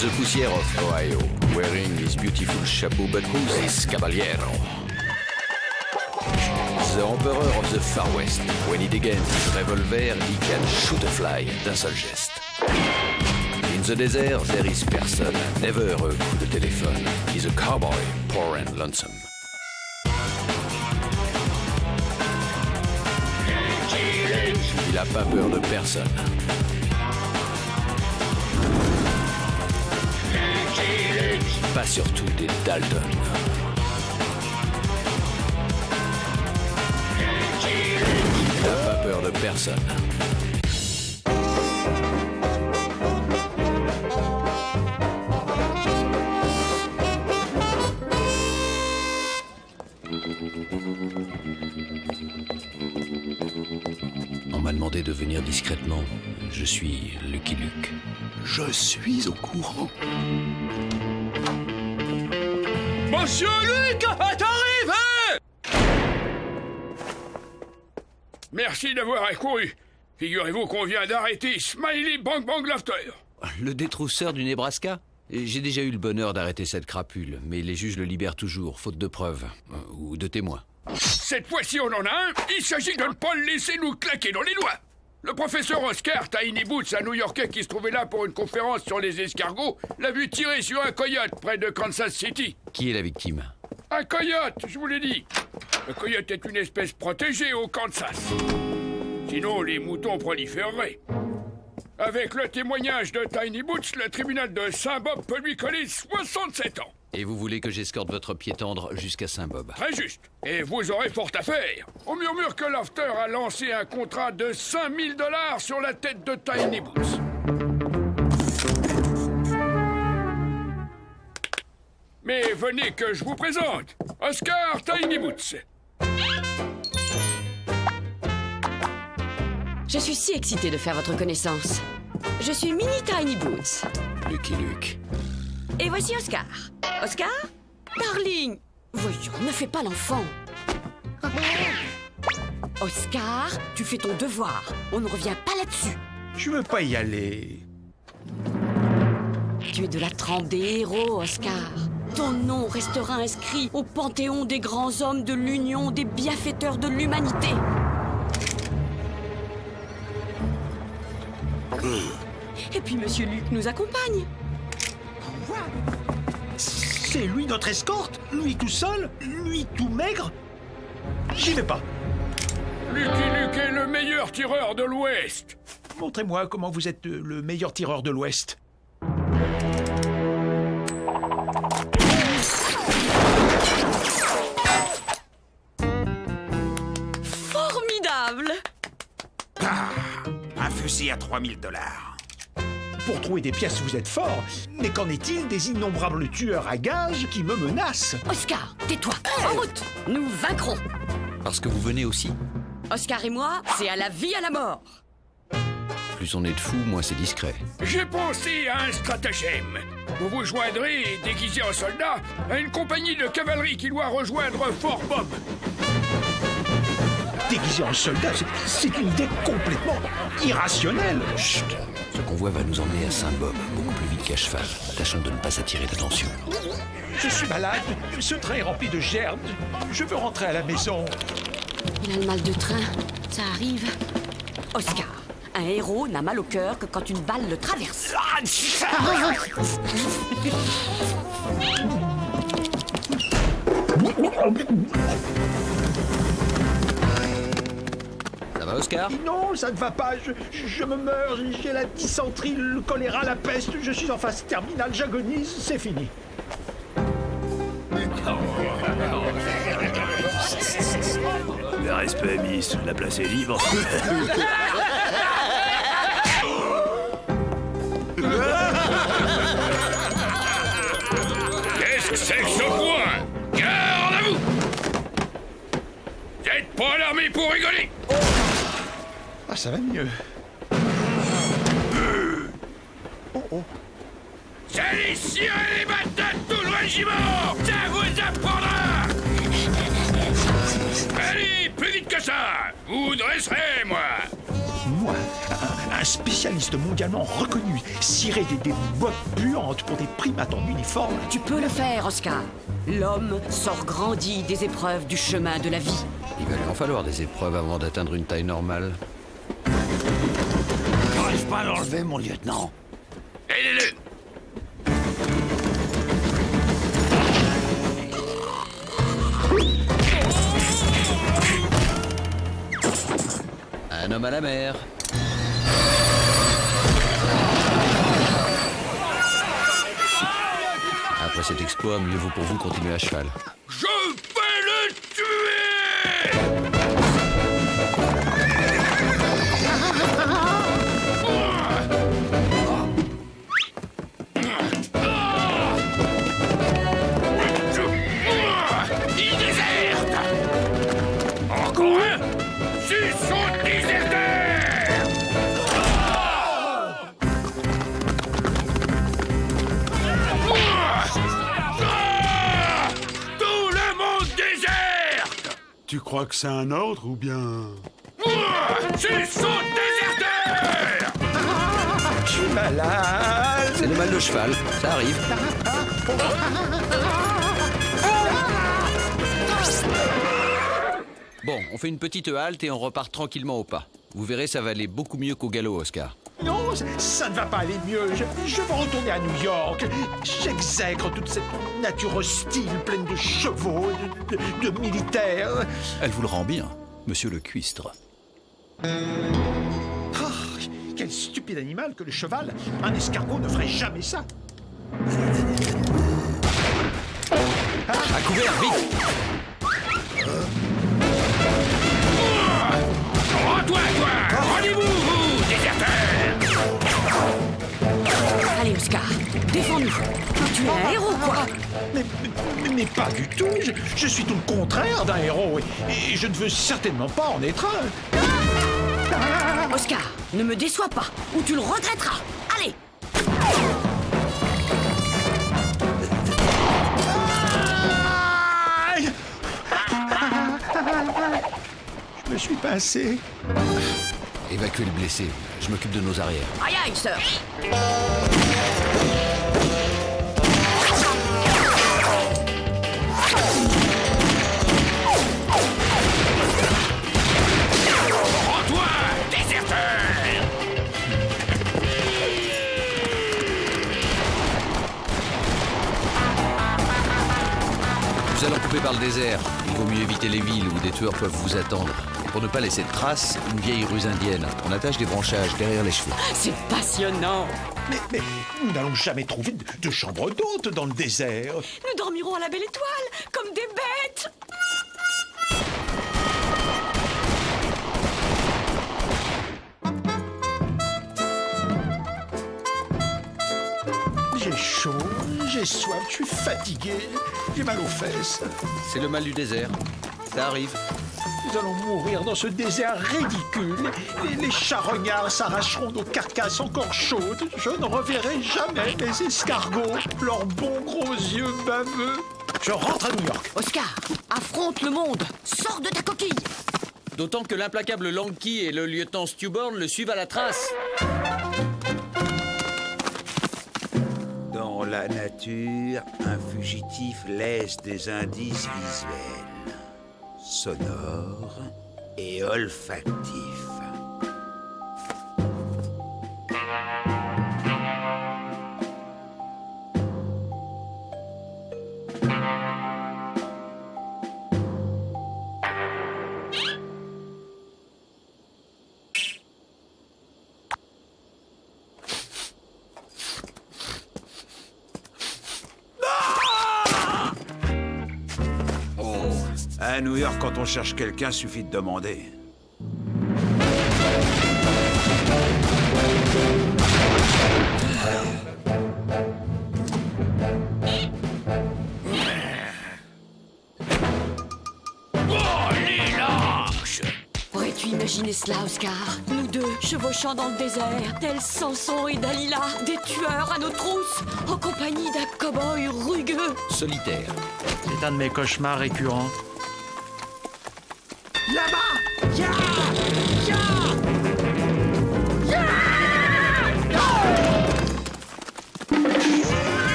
the poussière of Ohio, wearing his beautiful chapeau, but who's this caballero? The emperor of the Far West. When he degains his revolver, he can shoot a fly d'un seul geste. In the desert, there is person, never a coup de téléphone. He's a cowboy, poor and lonesome. Il a pas peur de personne. Pas surtout des Dalton. Il n'a pas peur de personne. On m'a demandé de venir discrètement. Je suis Lucky Luke. Je suis au courant. Monsieur Luke est arrivé! Merci d'avoir accouru. Figurez-vous qu'on vient d'arrêter Smiley Bang Bang Laughter. Le détrousseur du Nebraska? J'ai déjà eu le bonheur d'arrêter cette crapule, mais les juges le libèrent toujours, faute de preuves, ou de témoins. Cette fois-ci, on en a un. Il s'agit de ne pas le laisser nous claquer dans les doigts. Le professeur Oscar Tiny Boots, un New-Yorkais qui se trouvait là pour une conférence sur les escargots, l'a vu tirer sur un coyote près de Kansas City. Qui est la victime? Un coyote, je vous l'ai dit. Le coyote est une espèce protégée au Kansas. Sinon, les moutons proliféreraient. Avec le témoignage de Tiny Boots, le tribunal de Saint-Bob peut lui coller 67 ans. Et vous voulez que j'escorte votre pied tendre jusqu'à Saint-Bob? Très juste. Et vous aurez fort à faire. On murmure que Laughter a lancé un contrat de 5000 $ sur la tête de Tiny Boots. Mais venez que je vous présente Oscar Tiny Boots. Je suis si excitée de faire votre connaissance. Je suis Mini Tiny Boots. Lucky Luke. Et voici Oscar. Oscar? Darling! Voyons, ne fais pas l'enfant. Oscar, tu fais ton devoir. On ne revient pas là-dessus. Je veux pas y aller. Tu es de la trempe des héros, Oscar. Ton nom restera inscrit au panthéon des grands hommes de l'Union des bienfaiteurs de l'humanité. Et puis Monsieur Luke nous accompagne. C'est lui notre escorte? Lui tout seul? Lui tout maigre? J'y vais pas. Lucky Luke est le meilleur tireur de l'Ouest. Montrez-moi comment vous êtes le meilleur tireur de l'Ouest. Formidable! Un fusil à 3000 $. Pour trouver des pièces, vous êtes fort. Mais qu'en est-il des innombrables tueurs à gages qui me menacent? Oscar, tais-toi. En route. Nous vaincrons. Parce que vous venez aussi? Oscar et moi, c'est à la vie, à la mort. Plus on est de fous, moins c'est discret. J'ai pensé à un stratagème. Vous vous joindrez, déguisé en soldat, à une compagnie de cavalerie qui doit rejoindre Fort Bob. Déguisé en soldat, c'est une idée complètement irrationnelle. Chut! Ce convoi va nous emmener à Saint-Bob, beaucoup plus vite qu'à cheval. Tâchons de ne pas attirer l'attention. Je suis malade, ce train est rempli de germes. Je veux rentrer à la maison. Il a le mal de train, ça arrive. Oscar, un héros n'a mal au cœur que quand une balle le traverse. Ça va, Oscar? Non, ça ne va pas, je me meurs, j'ai la dysenterie, le choléra, la peste, je suis en phase terminale, j'agonise, c'est fini. Le respect, Miss, la place est libre. Qu'est-ce que c'est que ce point? Garde à vous! Vous n'êtes pas alarmés pour rigoler! Ah, ça va mieux. Oh, oh. Allez, cirer les batates, tout le régiment! Ça vous apprendra! Allez, plus vite que ça! Vous dresserez, moi! moi, un spécialiste mondialement reconnu, cirer des bottes puantes pour des primates en uniforme. Tu peux le faire, Oscar. L'homme sort grandi des épreuves du chemin de la vie. Il va lui en falloir des épreuves avant d'atteindre une taille normale. J'arrive pas à l'enlever, mon lieutenant. Aidez-le! Un homme à la mer. Après cet exploit, mieux vaut pour vous continuer à cheval. Je vais le tuer! Il déserte! Encore un! S'ils sont déserteurs! Tout le monde déserte! Tu crois que c'est un ordre ou bien... S'ils sont déserteurs! Je suis malade. C'est le mal de cheval, ça arrive. Bon, on fait une petite halte et on repart tranquillement au pas. Vous verrez, ça va aller beaucoup mieux qu'au galop, Oscar. Non, ça ne va pas aller mieux. Je veux retourner à New York. J'exècre toute cette nature hostile, pleine de chevaux, de militaires. Elle vous le rend bien, monsieur le cuistre. Oh, quel stupide animal que le cheval. Un escargot ne ferait jamais ça. À couvert, vite! Rends-toi, toi! Rendez-vous, vous, déserteurs! Allez, Oscar, défends-nous. Tu es un héros, quoi. Mais pas du tout. Je suis tout le contraire d'un héros. Et je ne veux certainement pas en être un. Oscar, ne me déçois pas, ou tu le regretteras. Allez! Aïe! Je me suis pincé. Évacuez le blessé. Je m'occupe de nos arrières. Aïe aïe, sœur! Rends-toi, déserteur! Nous allons couper par le désert. Il vaut mieux éviter les villes où des tueurs peuvent vous attendre. Pour ne pas laisser de traces, une vieille ruse indienne. On attache des branchages derrière les chevaux. C'est passionnant! Mais nous n'allons jamais trouver de chambre d'hôte dans le désert. Nous dormirons à la belle étoile, comme des bêtes! J'ai chaud, j'ai soif, je suis fatigué, j'ai mal aux fesses. C'est le mal du désert. Ça arrive. Nous allons mourir dans ce désert ridicule. Les charognards s'arracheront nos carcasses encore chaudes. Je ne reverrai jamais les escargots, leurs bons gros yeux baveux. Je rentre à New York. Oscar, affronte le monde! Sors de ta coquille! D'autant que l'implacable Lanky et le lieutenant Stewborn le suivent à la trace. Dans la nature, un fugitif laisse des indices visuels, sonores et olfactifs. À New York, quand on cherche quelqu'un, suffit de demander. Oh, les lâches! Aurais-tu imaginé cela, Oscar? Nous deux, chevauchant dans le désert, tels Samson et Dalila, des tueurs à nos trousses, en compagnie d'un cow-boy rugueux. Solitaire. C'est un de mes cauchemars récurrents. Là-bas! Ya! Ya!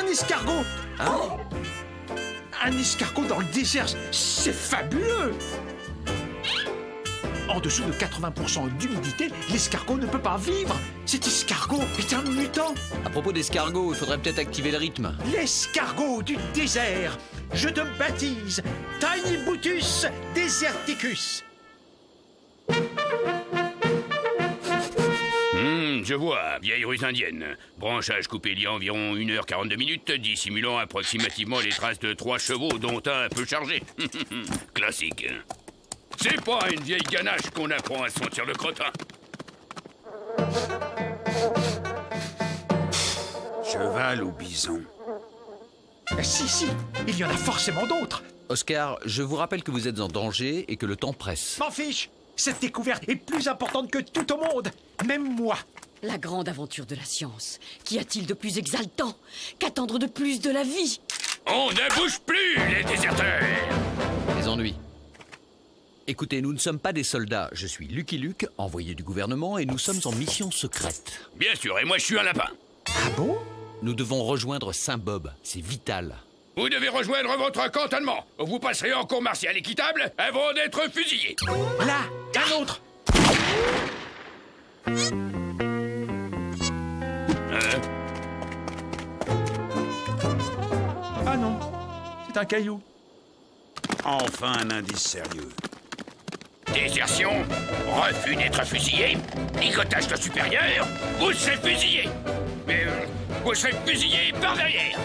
escargot. Hein? Un escargot dans le désert, c'est fabuleux. En dessous de 80% d'humidité, l'escargot ne peut pas vivre. Cet escargot est un mutant. À propos d'escargot, il faudrait peut-être activer le rythme. L'escargot du désert. Je te baptise Tiny Bootus Deserticus. Je vois, vieille ruse indienne. Branchage coupé il y a environ 1h42 minutes, dissimulant approximativement les traces de 3 chevaux, dont un peu chargé. Classique. C'est pas une vieille ganache qu'on apprend à sentir le crottin. Cheval ou bison? Si, il y en a forcément d'autres. Oscar, je vous rappelle que vous êtes en danger et que le temps presse. M'en fiche. Cette découverte est plus importante que tout au monde. Même moi. La grande aventure de la science. Qu'y a-t-il de plus exaltant qu'attendre de plus de la vie? On ne bouge plus, les déserteurs! Les ennuis. Écoutez, nous ne sommes pas des soldats. Je suis Lucky Luke, envoyé du gouvernement, et nous sommes en mission secrète. Bien sûr, et moi je suis un lapin. Ah bon? Nous devons rejoindre Saint-Bob. C'est vital. Vous devez rejoindre votre cantonnement. Vous passerez en cours martial équitable avant d'être fusillé. Là, un autre. Ah non, c'est un caillou. Enfin un indice sérieux. Désertion, refus d'être fusillé, ligotage de supérieur, vous serez fusillé. Mais vous serez fusillé par derrière.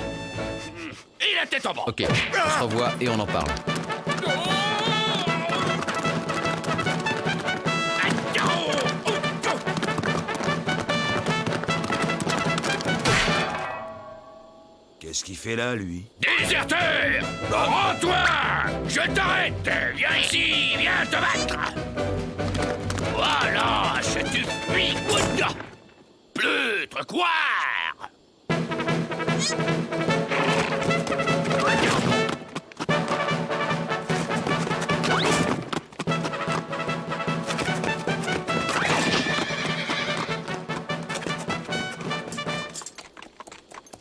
Et la tête en bas. Ok, on se revoit et on en parle. Qu'est-ce qu'il fait là, lui? Déserteur! Rends-toi! Je t'arrête! Viens ici! Viens te battre! Voilà! Je te fuis! Pleutre! Quoi?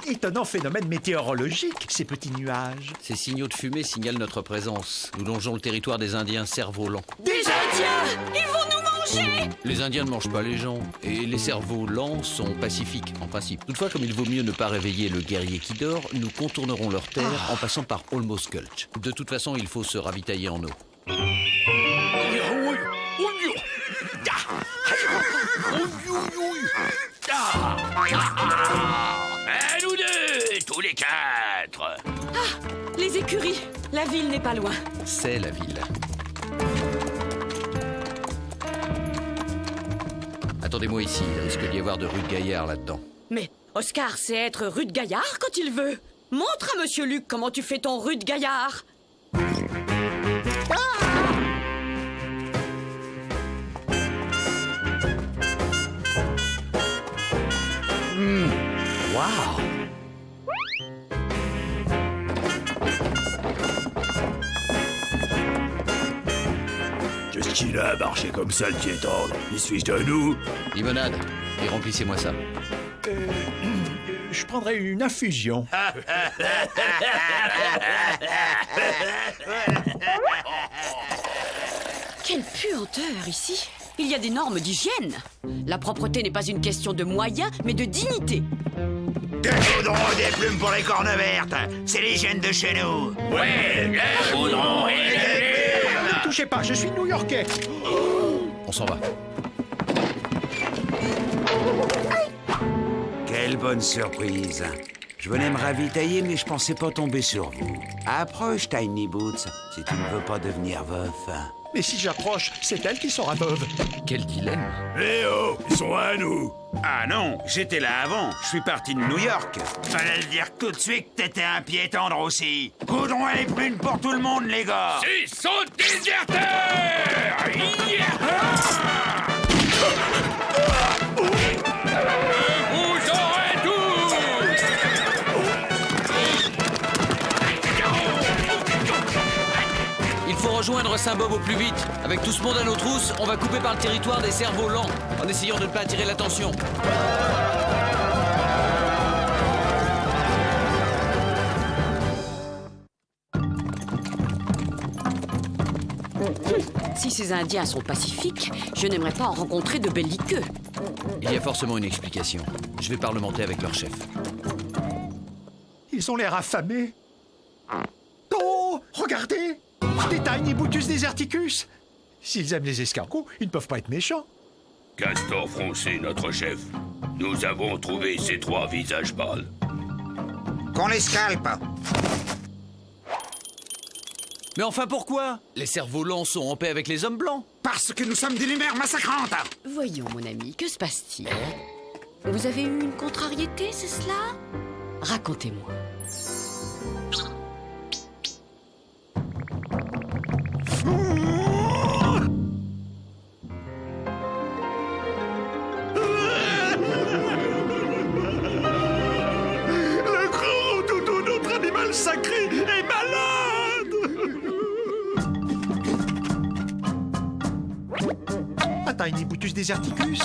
Étonnant phénomène météorologique, ces petits nuages. Ces signaux de fumée signalent notre présence. Nous longeons le territoire des Indiens cerfs-volants. Des Indiens! Ils vont nous manger! Les Indiens ne mangent pas les gens, et les cerfs-volants sont pacifiques, en principe. Toutefois, comme il vaut mieux ne pas réveiller le guerrier qui dort, nous contournerons leur terre en passant par Almost Gulch. De toute façon, il faut se ravitailler en eau. Nous deux, tous les 4. Les écuries! La ville n'est pas loin. C'est la ville. Attendez-moi ici, il risque d'y avoir de rudes gaillards là-dedans. Mais Oscar sait être rude gaillard quand il veut. Montre à Monsieur Luc comment tu fais ton rude gaillard. Waouh! Qu'est-ce qu'il a à marcher comme ça, le pied tendre? Il se fiche de nous? Limonade, et remplissez-moi ça. Je prendrais une infusion. Quelle puanteur ici! Il y a des normes d'hygiène. La propreté n'est pas une question de moyens, mais de dignité. Des goudrons et des plumes pour les cornes vertes. C'est l'hygiène de chez nous. Ouais, le goudron et les plumes. Ne touchez pas, je suis new-yorkais. On s'en va. Quelle bonne surprise. Je venais me ravitailler, mais je pensais pas tomber sur vous. Approche, Tiny Boots, si tu ne veux pas devenir veuf. Mais si j'approche, c'est elle qui sera veuve. Quel dilemme. Eh oh, ils sont à nous! Ah non, j'étais là avant. Je suis parti de New York. Fallait le dire tout de suite que t'étais un pied tendre aussi. Goudron et plumes pour tout le monde, les gars. Ils sont déserteurs! Vous aurez tous! Il faut rejoindre Saint-Bob au plus vite. Avec tout ce monde à nos trousses, on va couper par le territoire des cerfs-volants, en essayant de ne pas attirer l'attention. Si ces Indiens sont pacifiques, je n'aimerais pas en rencontrer de belliqueux. Il y a forcément une explication. Je vais parlementer avec leur chef. Ils ont l'air affamés. Oh, regardez! Des Tiny Bootus deserticus! S'ils aiment les escargots, ils ne peuvent pas être méchants. Castor Froncé, notre chef. Nous avons trouvé ces 3 visages pâles. Qu'on les scalpe. Mais enfin pourquoi? Les cerfs-volants sont en paix avec les hommes blancs. Parce que nous sommes des lumières massacrantes. Voyons, mon ami, que se passe-t-il? Vous avez eu une contrariété, c'est cela? Racontez-moi. Le grand Roudoudou, notre animal sacré, est malade! Un Tiny Bootus deserticus?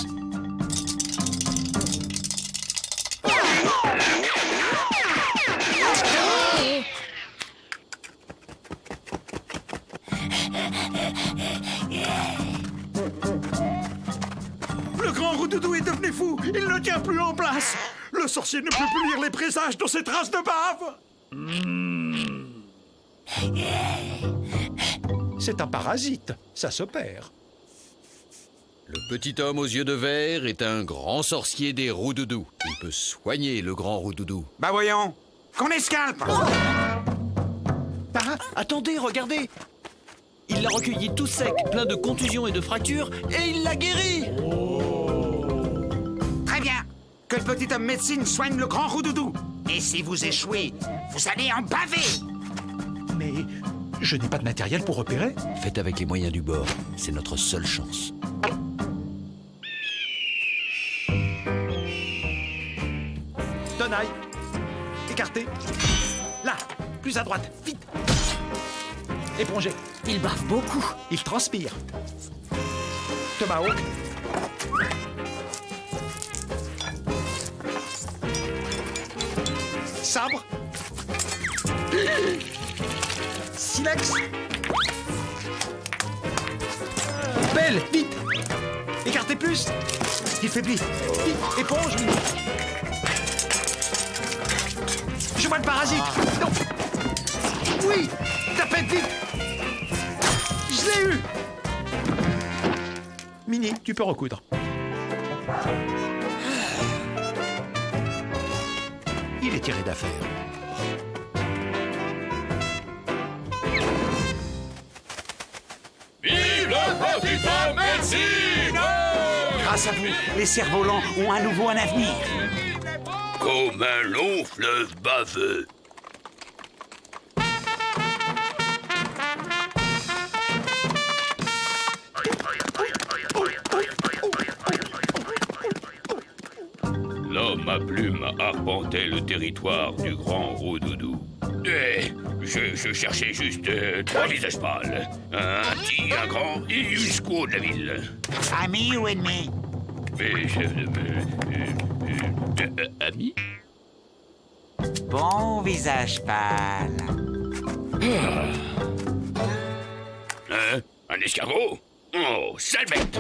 Le grand Roudoudou est devenu fou. Il ne tient plus en place. Le sorcier ne peut plus lire les présages dans ses traces de bave. C'est un parasite. Ça s'opère. Le petit homme aux yeux de verre est un grand sorcier des Roudoudous. Il peut soigner le grand Roudoudou. Bah voyons. Qu'on les scalpe. Attendez, regardez! Il l'a recueilli tout sec, plein de contusions et de fractures, et il l'a guéri! Très bien. Que le petit homme médecine soigne le grand Roudoudou. Et si vous échouez, vous allez en baver. Mais je n'ai pas de matériel pour opérer. Faites avec les moyens du bord, c'est notre seule chance. Donaille. Écarté. Là. Plus à droite. Vite. Épongé. Il bave beaucoup. Il transpire. Tomahawk. Sabre. Silex. Pelle, vite. Écartez plus. Il faiblit. Vite, éponge. Je vois le parasite. Non. Oui, tapette vite. Je l'ai eu. Mini, tu peux recoudre. Il est tiré d'affaire. Vive le petit homme médecine! Grâce à vous, les cerfs-volants ont à nouveau un avenir. Comme un long fleuve baveux. L'homme à plume arpentait le territoire du grand Roudoudou. Je cherchais juste 3 visages pâles. Un petit, un grand et une squaw de la ville. Ami ou ennemi? Ami? Bon visage pâle. Hein? Un escargot? Oh, sale bête!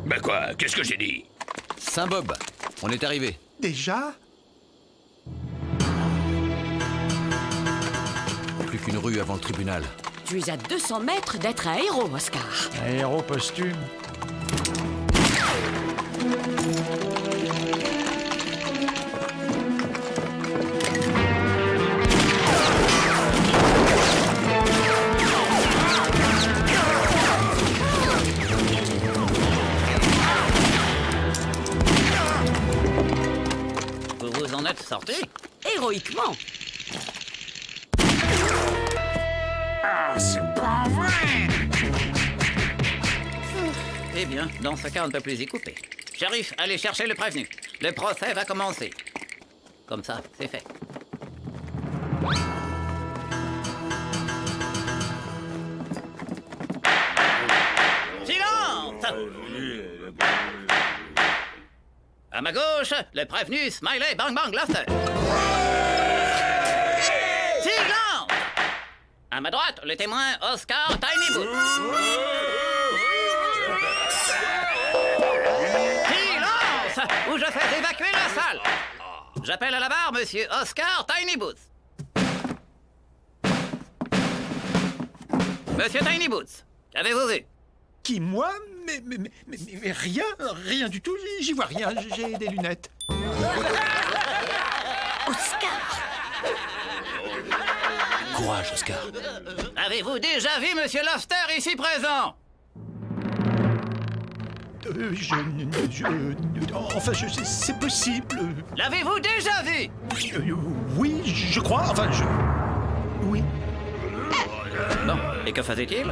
Ben quoi? Qu'est-ce que j'ai dit? Saint-Bob, on est arrivé. Déjà? Plus qu'une rue avant le tribunal. Tu es à 200 mètres d'être un héros, Oscar. Un héros posthume. Vous vous en êtes sorti? Héroïquement. Ah, c'est pas vrai! Eh bien, dans ce cas, on ne peut plus y couper. Shérif, allez chercher le prévenu. Le procès va commencer. Comme ça, c'est fait. Silence! À ma gauche, le prévenu Smiley Bang Bang Laughter. Silence! À ma droite, le témoin Oscar Tiny Boots. Silence! Ou je fais évacuer la salle. J'appelle à la barre monsieur Oscar Tiny Boots. Monsieur Tiny Boots, qu'avez-vous vu? Qui, moi? Mais rien du tout, j'y vois rien, j'ai des lunettes. Oscar! Courage, Oscar. Avez-vous déjà vu monsieur Lobster ici présent? Enfin, c'est possible. L'avez-vous déjà vu? Oui, je crois, enfin, oui. Bon, et que faisait-il?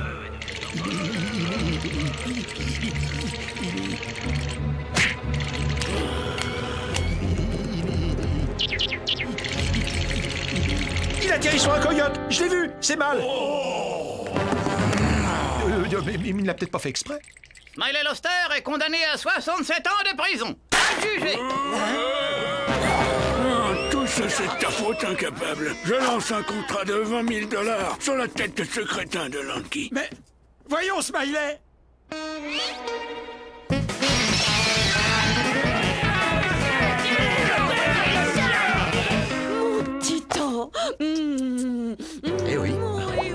Il atterrit sur un coyote, je l'ai vu, c'est mal. Mais il ne l'a peut-être pas fait exprès. Smiley Lobster est condamné à 67 ans de prison. Adjugé. Tout ça, c'est de ta faute, incapable. Je lance un contrat de 20 000 $ sur la tête de ce crétin de Lanky. Mais voyons, Smiley. Mon titan. Eh oui,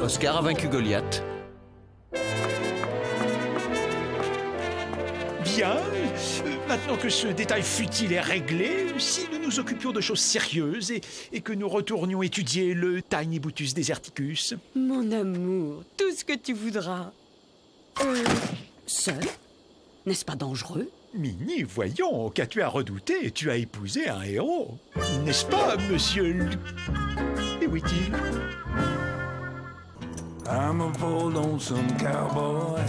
Oscar a vaincu Goliath. Bien, maintenant que ce détail futile est réglé, si nous nous occupions de choses sérieuses et que nous retournions étudier le Tiny Bootus deserticus. Mon amour, tout ce que tu voudras. Seul? N'est-ce pas dangereux? Minnie, voyons, qu'as-tu à redouter? Tu as épousé un héros. N'est-ce pas, monsieur Et où est-il? I'm a bold lonesome cowboy